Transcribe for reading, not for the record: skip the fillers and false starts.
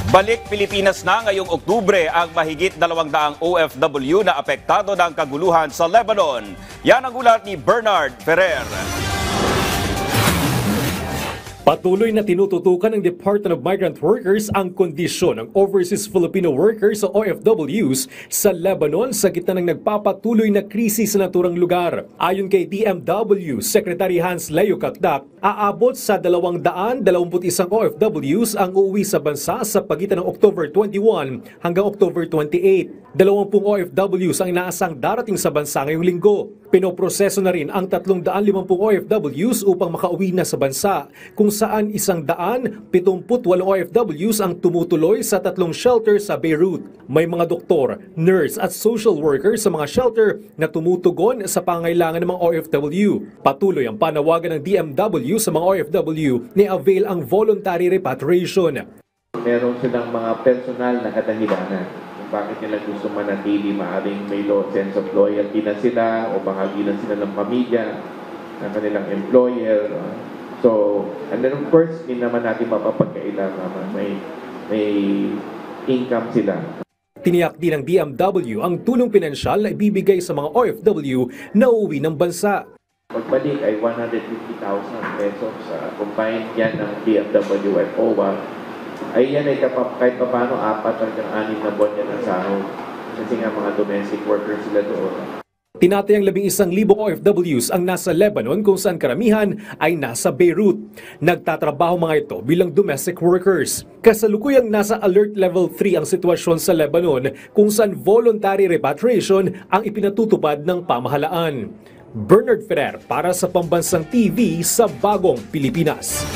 Balik Pilipinas na ngayong Oktubre ang mahigit 200 OFW na apektado ng kaguluhan sa Lebanon. Yan ang ulat ni Bernard Ferrer. Patuloy na tinututukan ng Department of Migrant Workers ang kondisyon ng overseas Filipino workers o OFWs sa Lebanon sa gitna ng nagpapatuloy na krisis sa naturang lugar. Ayon kay DMW Secretary Hans Leo Kakdak, aabot sa 221 OFWs ang uuwi sa bansa sa pagitan ng October 21 hanggang October 28. 20 OFWs ang inaasang darating sa bansa ngayong linggo. Pinoproseso na rin ang 350 OFWs upang makauwi na sa bansa, kung saan 178 OFWs ang tumutuloy sa 3 shelter sa Beirut. May mga doktor, nurse at social worker sa mga shelter na tumutugon sa pangailangan ng mga OFW. Patuloy ang panawagan ng DMW sa mga OFW na avail ang voluntary repatriation. Meron silang mga personal na kadahilanan kung bakit nila gusto manatili, maaaring may sense of loyalty na sila o bahagi lang sila ng pamilya, ng kanilang employer. So, and then of course, hindi naman natin mapapagkailangan may income sila. Tiniyak din ng DMW ang tulong pinansyal na ibibigay sa mga OFW na uuwi ng bansa. Pagbalik ay 150,000 pesos. Combined yan ng DMW at OWA. Ay yan ay kahit pa paano 4 hanggang 6 na buwan yan ang sahod. Kasi nga mga domestic workers sila doon. Tinatayang 11,000 OFWs ang nasa Lebanon kung saan karamihan ay nasa Beirut. Nagtatrabaho mga ito bilang domestic workers. Kasalukuyang nasa alert level 3 ang sitwasyon sa Lebanon kung saan voluntary repatriation ang ipinatutupad ng pamahalaan. Bernard Ferrer para sa Pambansang TV sa Bagong Pilipinas.